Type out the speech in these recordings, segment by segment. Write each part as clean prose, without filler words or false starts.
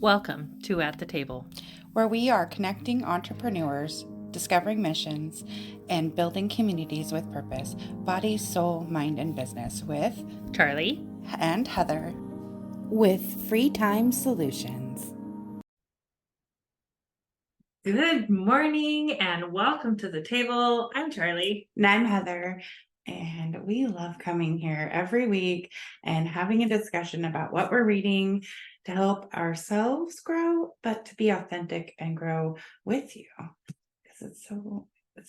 Welcome to At the Table, where we are connecting entrepreneurs, discovering missions, and building communities with purpose, body, soul, mind, and business with Charlie and Heather with Free Time Solutions. Good morning and welcome to the table. I'm Charlie. And I'm Heather. And we love coming here every week and having a discussion about what we're reading to help ourselves grow, but to be authentic and grow with you. Because it's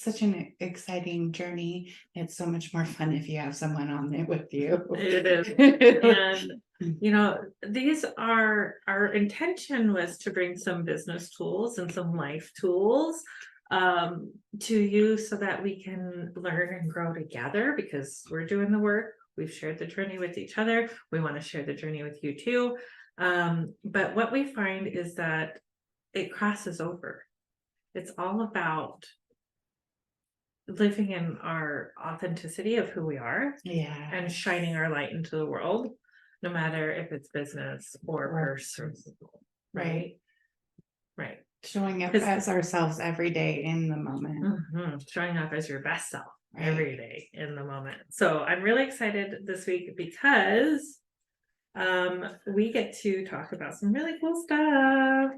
such an exciting journey. It's so much more fun if you have someone on it with you. It is. And these are our intention was to bring some business tools and some life tools to you so that we can learn and grow together, because we're doing the work. We've shared the journey with each other. We want to share the journey with you too. But what we find is that it crosses over. It's all about living in our authenticity of who we are, and shining our light into the world, no matter if it's business or personal, right? Showing up as ourselves every day in the moment. Showing up as your best self every day in the moment. So I'm really excited this week because we get to talk about some really cool stuff,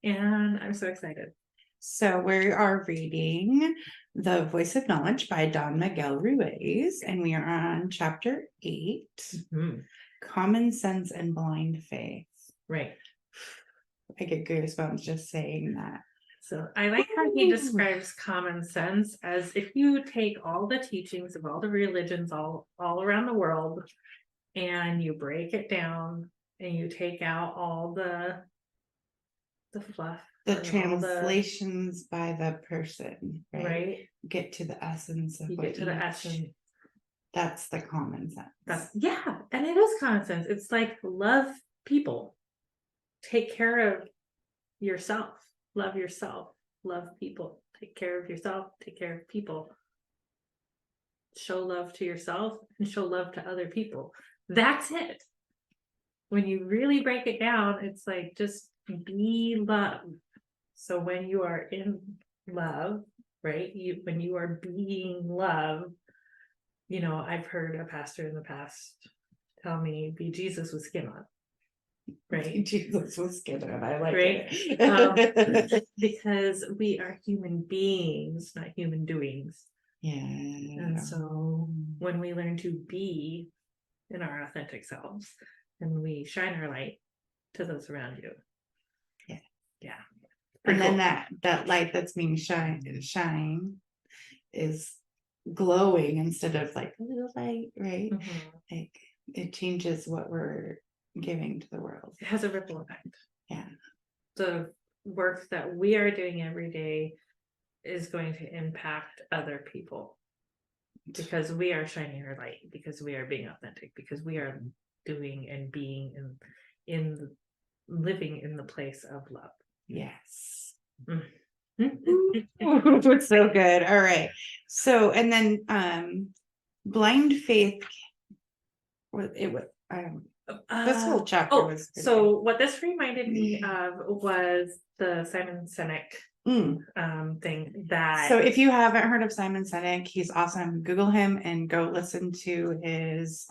and I'm so excited. So we are reading The Voice of Knowledge by Don Miguel Ruiz, and we are on chapter 8, Common Sense and Blind Faith. Right. I get goosebumps just saying that. So I like how he describes common sense as if you take all the teachings of all the religions all around the world and you break it down and you take out all the fluff, the translations by the person, right? Get to the essence of get to the essence. That's the common sense. And it is common sense. It's like love people, take care of yourself, love people, take care of yourself, take care of people, show love to yourself and show love to other people. That's it. When you really break it down, it's like just be love. So when you are in love, right, when you are being love, I've heard a pastor in the past tell me, be Jesus with skin on. Right? Jesus with skin on. I like it. Because we are human beings, not human doings. Yeah. And so when we learn to be in our authentic selves, and we shine our light to those around you. Yeah. And then that light that's being shine is glowing instead of like a little light, right? Like it changes what we're giving to the world. It has a ripple effect. Yeah. The work that we are doing every day is going to impact other people, because we are shining our light, because we are being authentic, because we are doing and being in living in the place of love. Yes. It's so good. All right. So, and then blind faith, this whole chapter was good. So what this reminded me of was the Simon Sinek thing. So if you haven't heard of Simon Sinek, he's awesome. Google him and go listen to his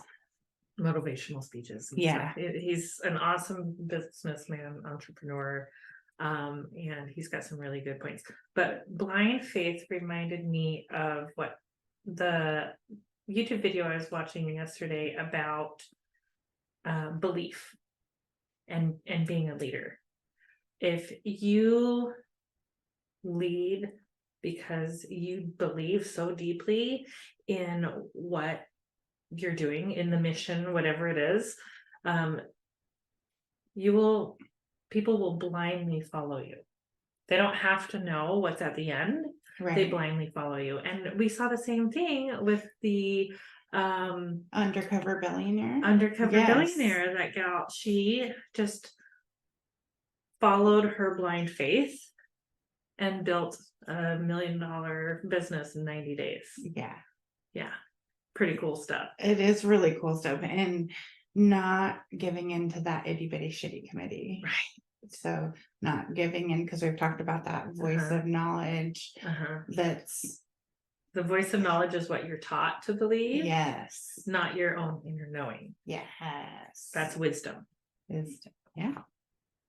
motivational speeches. He's an awesome businessman, entrepreneur, and he's got some really good points. But blind faith reminded me of what the YouTube video I was watching yesterday about belief and being a leader. If you lead because you believe so deeply in what you're doing, in the mission, whatever it is, people will blindly follow you. They don't have to know what's at the end. Right. They blindly follow you. And we saw the same thing with the undercover billionaire. That gal, she just followed her blind faith and built $1 million business in 90 days. Yeah. Pretty cool stuff. It is really cool stuff. And not giving into that itty bitty shitty committee. Right. So not giving in, because we've talked about that voice of knowledge. That's The voice of knowledge is what you're taught to believe, yes, not your own inner knowing. yes, That's wisdom. Yeah.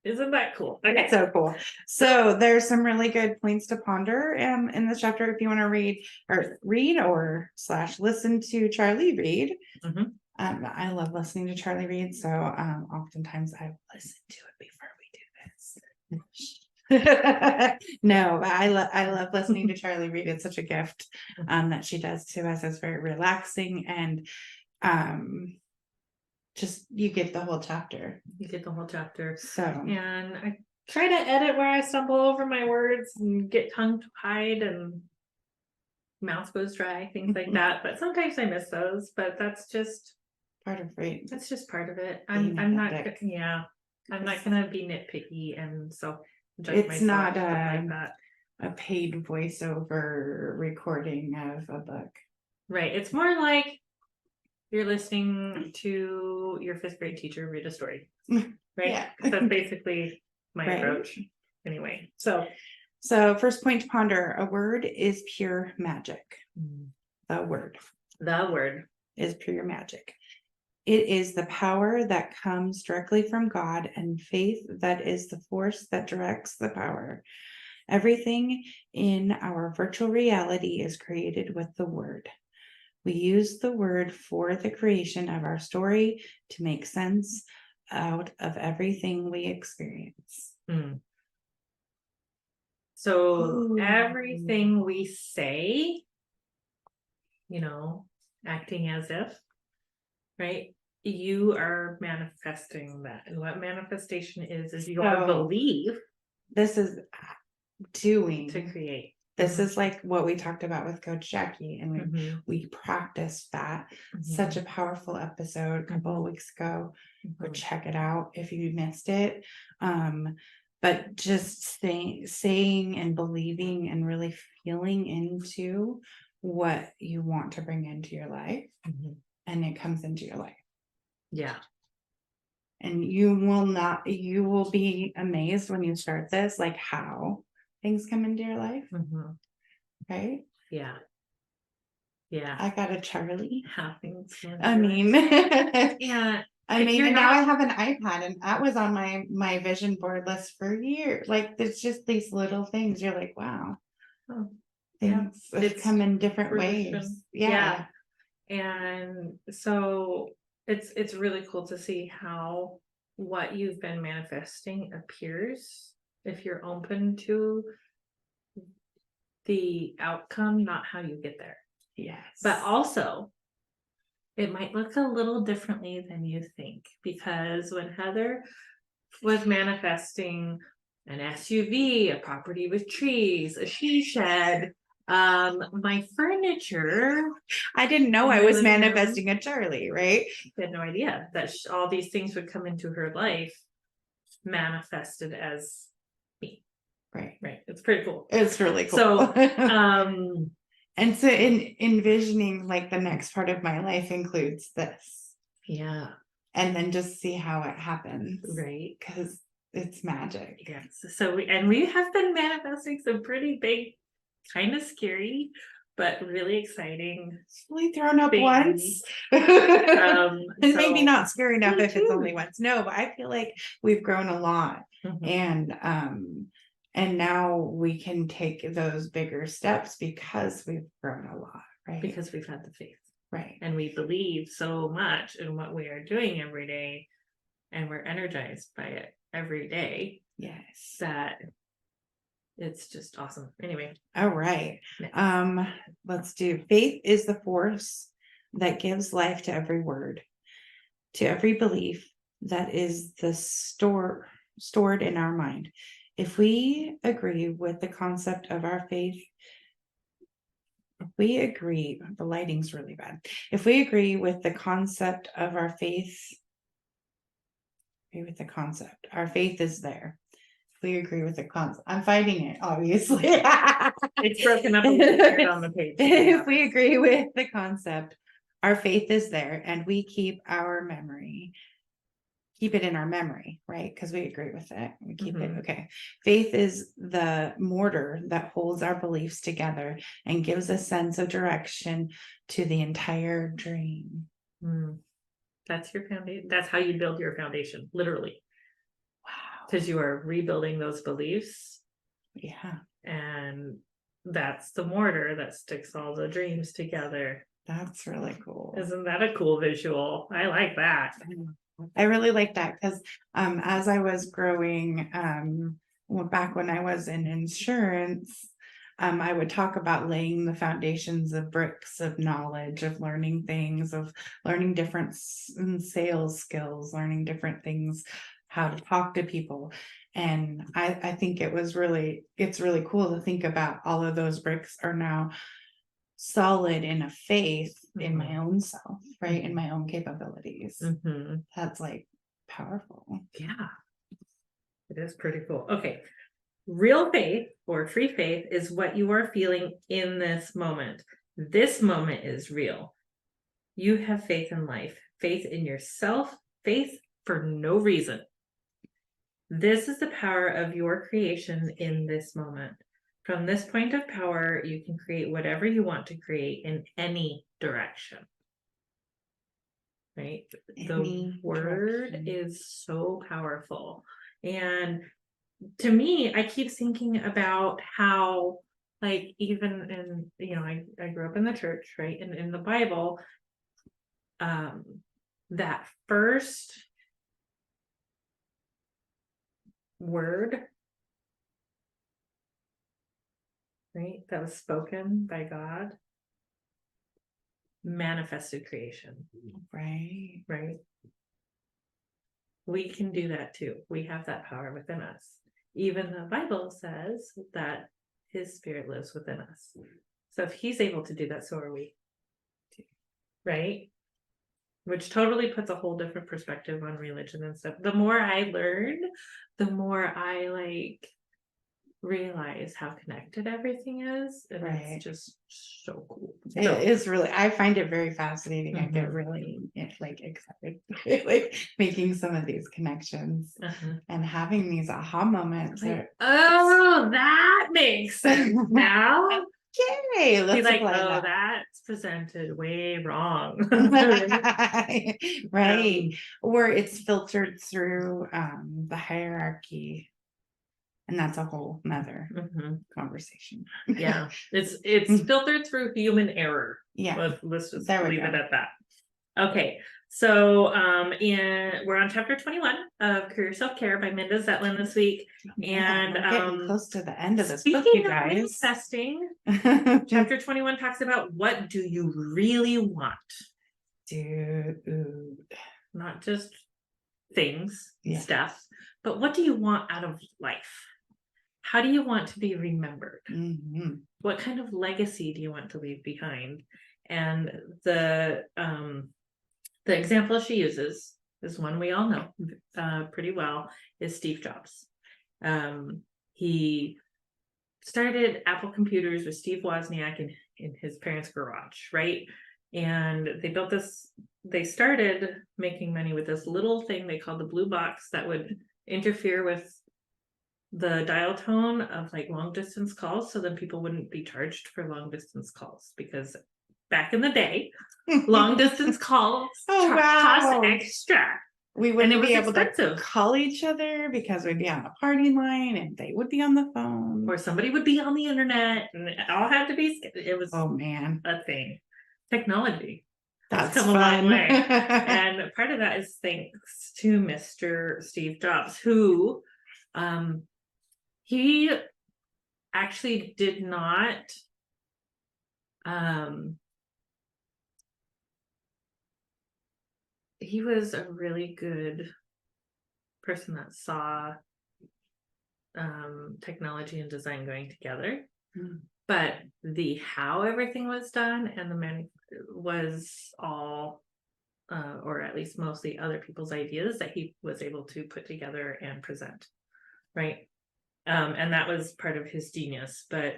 Isn't that cool? Okay. It's so cool. So there's some really good points to ponder in this chapter if you want to read or / listen to Charlie read. Mhm. I love listening to Charlie read, so oftentimes I listen to it before we do this. No, but I love listening to Charlie read. It's such a gift that she does to us. It's very relaxing, and just you get the whole chapter. You get the whole chapter. So And I try to edit where I stumble over my words and get tongue tied and mouth goes dry, things like that. But sometimes I miss those, but that's just part of reading. That's just part of it. Being I'm not authentic. yeah. I'm not gonna be nitpicky and so judge It's myself not stuff like that. a paid voiceover recording of a book. Right. It's more like you're listening to your 5th grade teacher read a story. Right. Yeah. That's basically my Right. approach. Anyway. So first point to ponder, a word is pure magic. The word is pure magic. It is the power that comes directly from God, and faith that is the force that directs the power. Everything in our virtual reality is created with the word. We use the word for the creation of our story to make sense out of everything we experience. So everything we say, acting as if, right? You are manifesting that. And what manifestation is your belief. This is doing to create. This is like what we talked about with Coach Jackie, and we practiced that. Such a powerful episode a couple of weeks ago. Go check it out if you missed it. But just saying and believing and really feeling into what you want to bring into your life, and it comes into your life. Yeah. And you will be amazed when you start this, like how things come into your life. Right? Yeah. I got a Charlie. I mean, yeah. And now I have an iPad, and that was on my vision board list for years. Like, there's just these little things. You're like, wow. Things come in different ways. Yeah. And so it's really cool to see how what you've been manifesting appears if you're open to the outcome, not how you get there. Yes. But also, it might look a little differently than you think, because when Heather was manifesting an SUV, a property with trees, a she shed, my furniture, I didn't know I was manifesting a Charlie, right? I had no idea that all these things would come into her life manifested as me. Right. It's pretty cool. It's really cool. So and so envisioning like the next part of my life includes this. Yeah. And then just see how it happens. Right. Because it's magic. Yes. So we have been manifesting some pretty big, kind of scary, but really exciting. Really thrown up once. And maybe not scary enough if it's only once. No, but I feel like we've grown a lot. And now we can take those bigger steps because we've grown a lot, right? Because we've had the faith. Right. And we believe so much in what we are doing every day, and we're energized by it every day. Yes. That it's just awesome. Anyway. All right. Let's do faith is the force that gives life to every word, to every belief that is the stored in our mind. If we agree with the concept of our faith, the lighting's really bad. If we agree with the concept of our faith, our faith is there. If we agree with the concept, I'm fighting it, obviously. It's broken up a little bit on the page. If we agree with the concept, our faith is there, and we keep our memory keep it in our memory, right? Because we agree with it. We keep it. Mhm. Okay. Faith is the mortar that holds our beliefs together and gives a sense of direction to the entire dream. Mm. That's your foundation. That's how you build your foundation, literally, Wow. because you are rebuilding those beliefs, Yeah. and that's the mortar that sticks all the dreams together. That's really cool. Isn't that a cool visual? I like that. I really like that because as I was growing, back when I was in insurance, I would talk about laying the foundations of bricks of knowledge, of learning things, of learning different sales skills, learning different things, how to talk to people. And I think it's really cool to think about all of those bricks are now solid in a faith in my own self, right? In my own capabilities. Mhm. That's like powerful. Yeah, it is pretty cool. Okay. Real faith or free faith is what you are feeling in this moment. This moment is real. You have faith in life, faith in yourself, faith for no reason. This is the power of your creation in this moment. From this point of power, you can create whatever you want to create in any direction. Right? The Any word direction. is so powerful. And to me, I keep thinking about how, like, even in, I grew up in the church, right? And in the Bible, that first word, right, that was spoken by God manifested creation, Right. right? We can do that too. We have that power within us. Even the Bible says that his spirit lives within us. So if he's able to do that, so are we. Right? Which totally puts a whole different perspective on religion and stuff. The more I learn, the more I realize how connected everything is, and Right. it's just so cool. It is really, I find it very fascinating. I get really excited, like making some of these connections and having these aha moments. Oh, that makes sense now. Yay, Be let's like, apply oh, that. that's presented way wrong. Right. Or it's filtered through the hierarchy. And that's a whole nother conversation. Yeah, it's filtered through human error. Yeah. Let's just There we leave go. it at that. Okay, so we're on chapter 21 of Career Self-Care by Minda Zetlin this week. And we're getting close to the end of this book, speaking you of guys. manifesting, chapter 21 talks about what do you really want? Dude. Not just things, Yeah. stuff, but what do you want out of life? How do you want to be remembered? What kind of legacy do you want to leave behind? And the example she uses is one we all know pretty well, is Steve Jobs. He started Apple Computers with Steve Wozniak in his parents' garage, right? And they started making money with this little thing they called the blue box that would interfere with the dial tone of like long distance calls, so then people wouldn't be charged for long distance calls, because back in the day, long distance calls cost extra. We wouldn't be able to call each other because we'd be on a party line and they would be on the phone. Or somebody would be on the internet, and it all had to be, it was a thing. Technology. That's come a long way. And part of that is thanks to Mr. Steve Jobs, who he actually did not he was a really good person that saw technology and design going together, but the how everything was done and the was all or at least mostly other people's ideas that he was able to put together and present, right? And that was part of his genius. But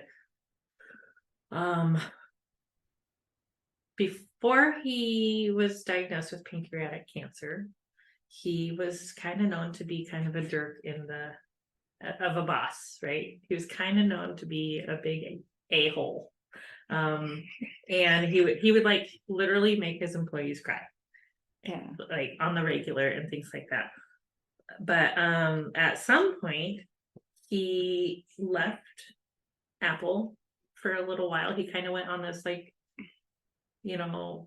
before he was diagnosed with pancreatic cancer, he was kind of known to be kind of a jerk of a boss, right? He was kind of known to be a big a-hole. And he would like literally make his employees cry, like on the regular and things like that. But at some point he left Apple for a little while. He kind of went on this like,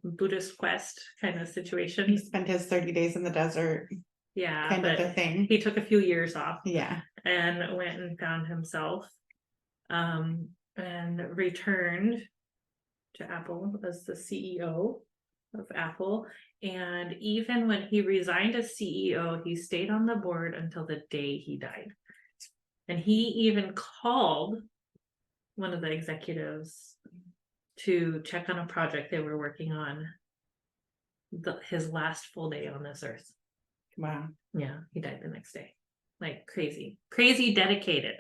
Buddhist quest kind of situation. He spent his 30 days in the desert. Yeah, kind of a thing. He took a few years off. Yeah. And went and found himself, and returned to Apple as the CEO of Apple. And even when he resigned as CEO, he stayed on the board until the day he died. And he even called one of the executives to check on a project they were working on his last full day on this earth. Wow. Yeah, he died the next day. Like crazy dedicated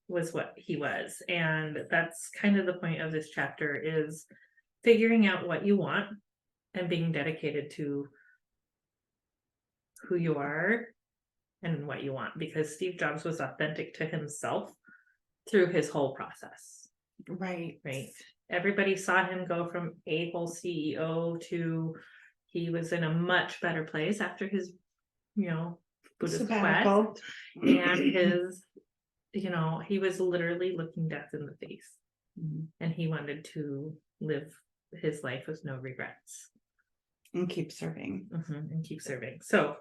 was what he was. And that's kind of the point of this chapter, is figuring out what you want and being dedicated to who you are and what you want, because Steve Jobs was authentic to himself through his whole process. Right. Everybody saw him go from a-hole CEO to he was in a much better place after his, Buddhist quest, and his, he was literally looking death in the face, and he wanted to live his life with no regrets and keep serving. So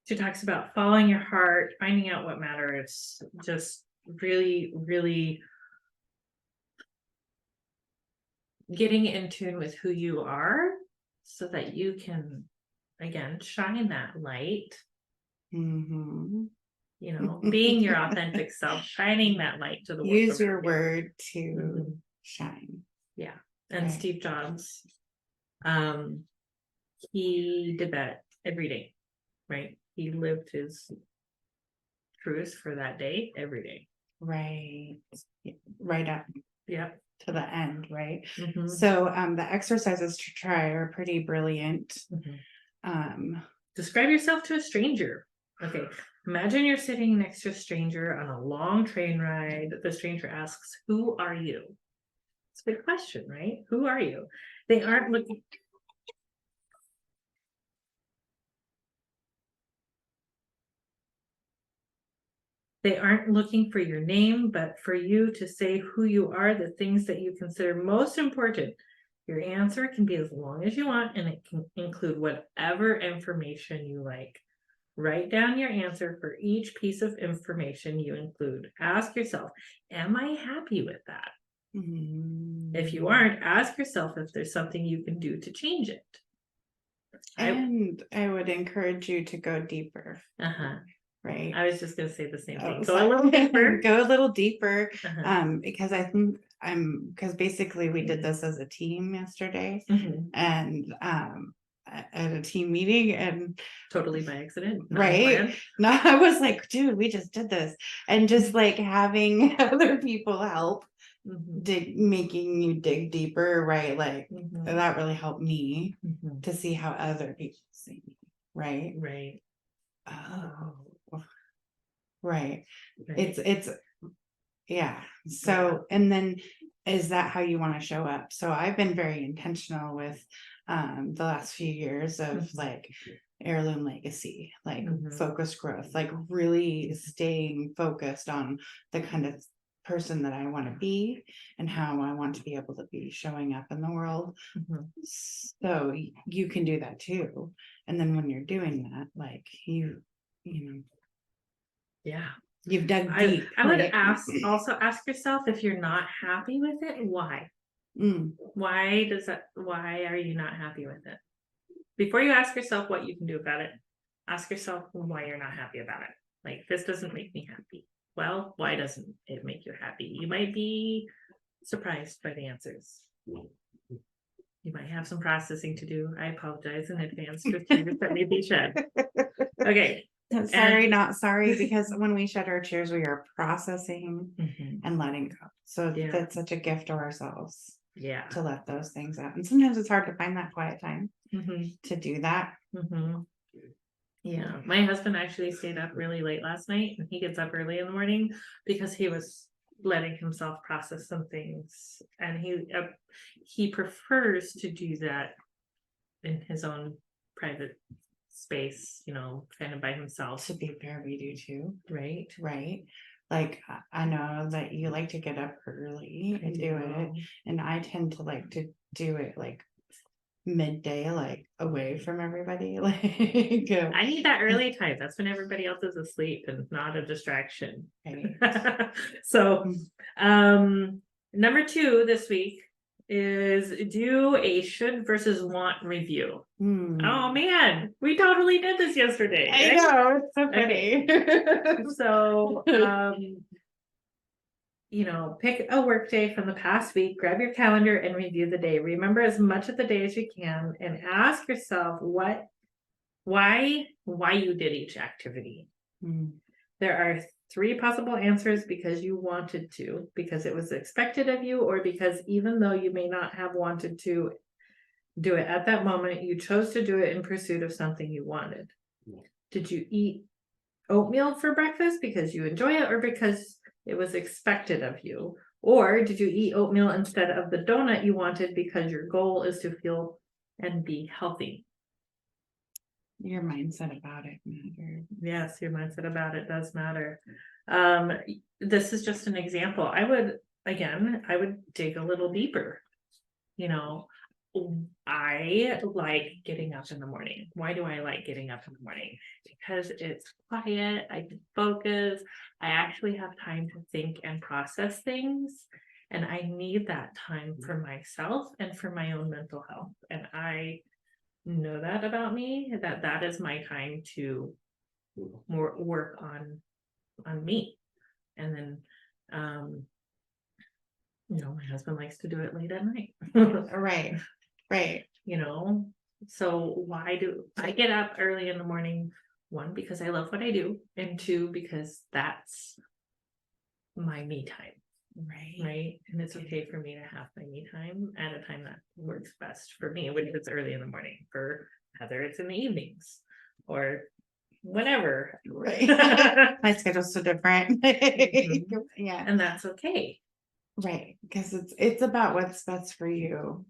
she talks about following your heart, finding out what matters, just really, really getting in tune with who you are so that you can, again, shine that light. Being your authentic self, shining that light to the world. Use your word to shine. Yeah. And Steve Jobs, he did that every day, right? He lived his truth for that day every day. Right up. Yep. To the end, right? So the exercises to try are pretty brilliant. Describe yourself to a stranger. Okay, imagine you're sitting next to a stranger on a long train ride. The stranger asks, "Who are you?" It's a big question, right? Who are you? They aren't looking. They aren't looking for your name, but for you to say who you are, the things that you consider most important. Your answer can be as long as you want, and it can include whatever information you like. Write down your answer for each piece of information you include. Ask yourself, am I happy with that? If you aren't, ask yourself if there's something you can do to change it. And I would encourage you to go deeper. Right. I was just going to say the same thing. Go a little deeper. Go a little deeper. Because I think because basically we did this as a team yesterday, and at a team meeting, and totally by accident. Right. No, I was like, dude, we just did this. And just like having other people help making you dig deeper, right? Like that really helped me to see how other people see me. Right. Oh, right. It's yeah. So and then is that how you want to show up? So I've been very intentional with the last few years of like heirloom legacy, like focused growth, like really staying focused on the kind of person that I want to be and how I want to be able to be showing up in the world. So you can do that too. And then when you're doing that, like you know, you've dug deep. I would also ask yourself, if you're not happy with it, why? Why are you not happy with it? Before you ask yourself what you can do about it, ask yourself why you're not happy about it. Like, this doesn't make me happy. Well, why doesn't it make you happy? You might be surprised by the answers. You might have some processing to do. I apologize in advance for tears that may be shed. Okay. Sorry, not sorry, because when we shed our tears, we are processing and letting go. So that's such a gift to ourselves. To let those things out. And sometimes it's hard to find that quiet time. to do that. Yeah, my husband actually stayed up really late last night, and he gets up early in the morning because he was letting himself process some things, and he prefers to do that in his own private space, kind of by himself. To be fair, we do too. Right. Like, I know that you like to get up early and do it, and I tend to like to do it like midday, like away from everybody. Like, I need that early time. That's when everybody else is asleep and not a distraction. right. So, number 2 this week is do a should versus want review. Oh man, we totally did this yesterday. I right? know, it's so funny. So, pick a work day from the past week, grab your calendar and review the day. Remember as much of the day as you can and ask yourself why you did each activity. There are 3 possible answers: because you wanted to, because it was expected of you, or because even though you may not have wanted to do it at that moment, you chose to do it in pursuit of something you wanted. Did you eat oatmeal for breakfast because you enjoy it, or because it was expected of you? Or did you eat oatmeal instead of the donut you wanted because your goal is to feel and be healthy? Your mindset about it matters. Yes, your mindset about it does matter. This is just an example. I would dig a little deeper. I like getting up in the morning. Why do I like getting up in the morning? Because it's quiet, I can focus, I actually have time to think and process things, and I need that time for myself and for my own mental health. And I know that about me, that is my time to more work on me. And then my husband likes to do it late at night. Right. So why do I get up early in the morning? 1, because I love what I do, and 2, because that's my me time. Right. And it's okay for me to have my me time at a time that works best for me, when it's early in the morning. For Heather, it's in the evenings or whenever. Right. My schedule's so different. Yeah. And that's okay. Right. Because it's about what's best for you.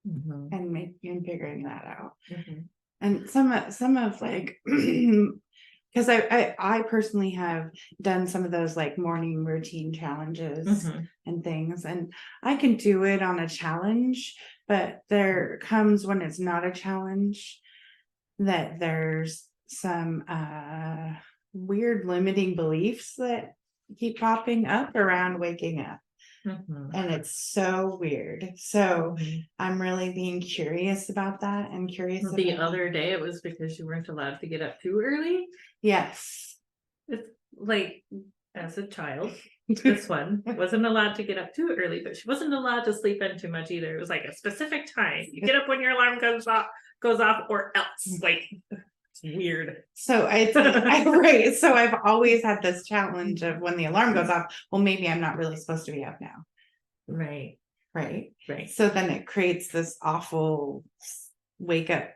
And figuring that out. And some of like, because I personally have done some of those like morning routine challenges and things, and I can do it on a challenge, but there comes when it's not a challenge that there's some weird limiting beliefs that keep popping up around waking up. And it's so weird. So I'm really being curious about that, and curious The other day it was because you weren't allowed to get up too early. Yes. It's like, as a child, this one wasn't allowed to get up too early, but she wasn't allowed to sleep in too much either. It was like a specific time. You get up when your alarm goes off, or else. Like, it's weird. So right. So I've always had this challenge of when the alarm goes off, well, maybe I'm not really supposed to be up now. Right. So then it creates this awful wake up,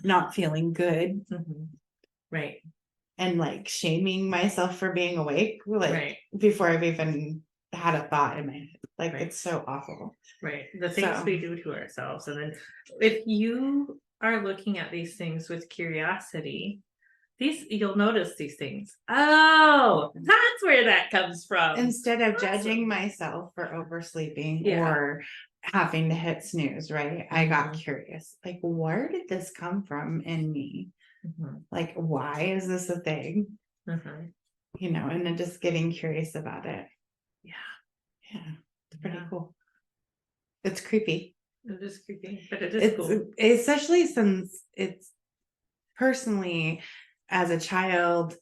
not feeling good. Right. And like shaming myself for being awake, like before I've even had a thought in my head. Like, it's so awful. Right. The things we do to ourselves. And then if you are looking at these things with curiosity, you'll notice these things. Oh, that's where that comes from. Instead of judging myself for oversleeping or having to hit snooze, right? I got curious. Like, where did this come from in me? Like, why is this a thing? And then just getting curious about it. Yeah. It's pretty cool. It's creepy. It is creepy, but it is cool. Especially since it's personally, as a child,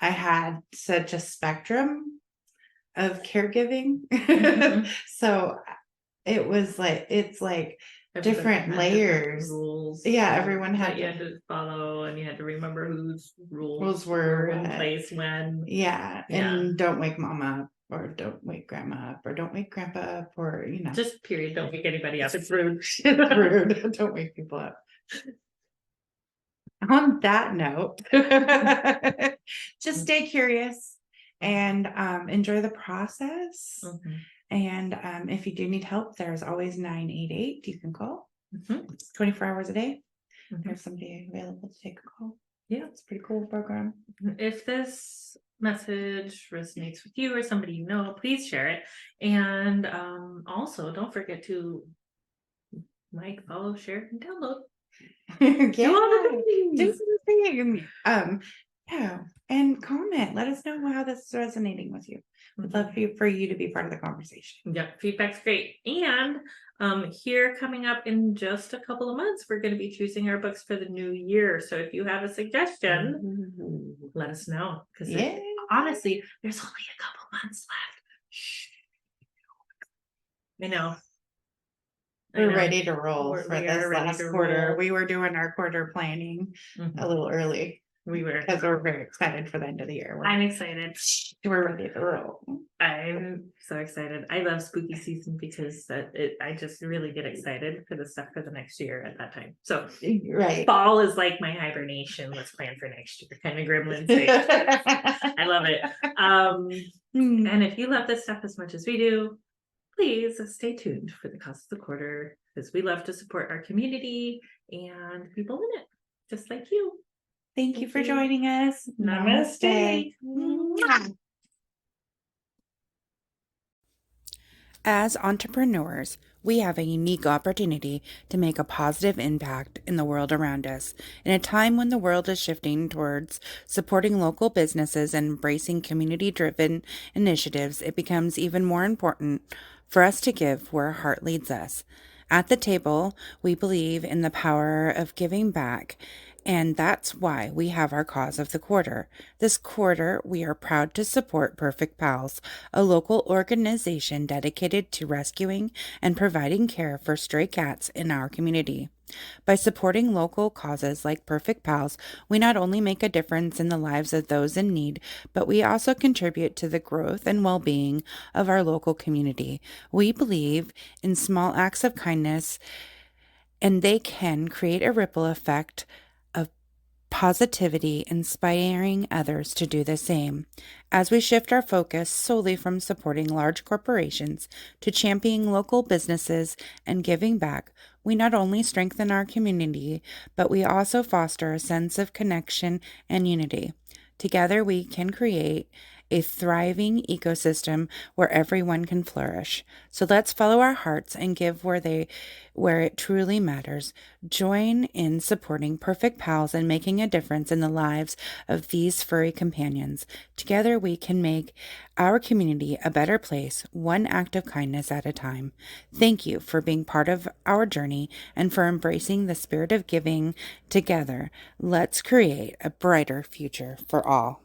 I had such a spectrum of caregiving. So it's like different layers. Rules. Yeah, everyone had you had to follow, and you had to remember whose rules were in place when. Yeah, and don't wake mom up. or don't wake grandma up, or don't wake grandpa up, or, Just period. Don't wake anybody up. It's rude. rude. Don't wake people up. On that note, just stay curious and enjoy the process. Mhm. And if you do need help, there's always 988 you can call. Mhm. 24 hours a day. Mhm. There's somebody available to take a call. Yeah. It's a pretty cool program. If this message resonates with you or somebody you know, please share it. And also don't forget to like, follow, share, and download. Do all the Do things. the thing. Yeah, and comment. Let us know how this is resonating with you. We'd love for you to be part of the conversation. Yeah, feedback's great. And here coming up in just a couple of months, we're going to be choosing our books for the new year. So if you have a suggestion, let us know. Because honestly, there's only a couple months left. Shh. I know. We're ready to roll We for are this ready last to quarter. roll. We were doing our quarter planning Mhm. a little early We were. because we're very excited for the end of the year. I'm excited. We're ready to roll. I'm so excited. I love spooky season because I just really get excited for the stuff for the next year at that time. So Right. fall is like my hibernation. Let's plan for next year. Kind of gremlins. I love it. And if you love this stuff as much as we do, please stay tuned for the cost of the quarter because we love to support our community and people in it, just like you. Thank you for joining us. Namaste. As entrepreneurs, we have a unique opportunity to make a positive impact in the world around us. In a time when the world is shifting towards supporting local businesses and embracing community-driven initiatives, it becomes even more important for us to give where our heart leads us. At the table, we believe in the power of giving back, and that's why we have our cause of the quarter. This quarter, we are proud to support Perfect Pals, a local organization dedicated to rescuing and providing care for stray cats in our community. By supporting local causes like Perfect Pals, we not only make a difference in the lives of those in need, but we also contribute to the growth and well-being of our local community. We believe in small acts of kindness, and they can create a ripple effect of positivity, inspiring others to do the same. As we shift our focus solely from supporting large corporations to championing local businesses and giving back, we not only strengthen our community, but we also foster a sense of connection and unity. Together, we can create a thriving ecosystem where everyone can flourish. So let's follow our hearts and give where it truly matters. Join in supporting Perfect Pals and making a difference in the lives of these furry companions. Together we can make our community a better place, one act of kindness at a time. Thank you for being part of our journey and for embracing the spirit of giving. Together, let's create a brighter future for all.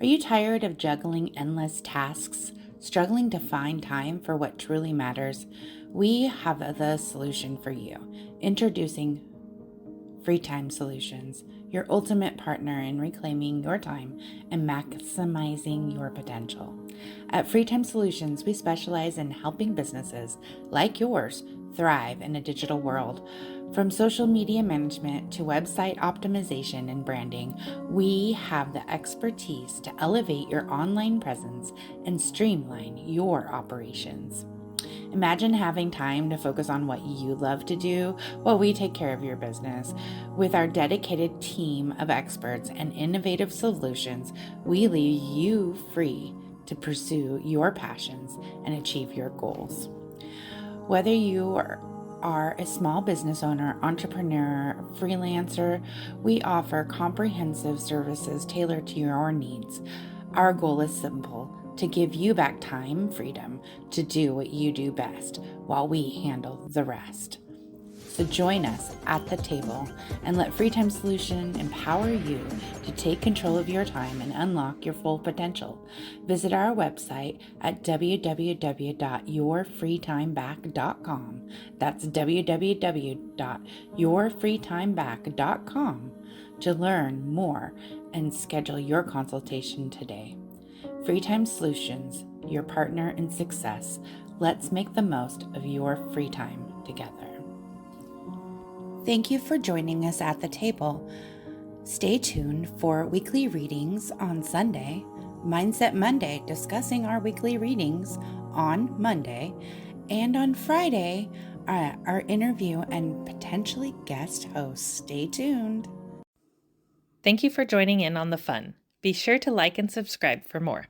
Are you tired of juggling endless tasks, struggling to find time for what truly matters? We have the solution for you. Introducing Free Time Solutions, your ultimate partner in reclaiming your time and maximizing your potential. At Free Time Solutions, we specialize in helping businesses like yours thrive in a digital world. From social media management to website optimization and branding, we have the expertise to elevate your online presence and streamline your operations. Imagine having time to focus on what you love to do while we take care of your business. With our dedicated team of experts and innovative solutions, we leave you free to pursue your passions and achieve your goals. Whether you are a small business owner, entrepreneur, freelancer, we offer comprehensive services tailored to your needs. Our goal is simple: to give you back time, freedom to do what you do best while we handle the rest. So join us at the table and let Free Time Solution empower you to take control of your time and unlock your full potential. Visit our website at www.yourfreetimeback.com. That's www.yourfreetimeback.com to learn more and schedule your consultation today. Free Time Solutions, your partner in success. Let's make the most of your free time together. Thank you for joining us at the table. Stay tuned for weekly readings on Sunday, Mindset Monday, discussing our weekly readings on Monday, and on Friday, our interview and potentially guest hosts. Stay tuned. Thank you for joining in on the fun. Be sure to like and subscribe for more.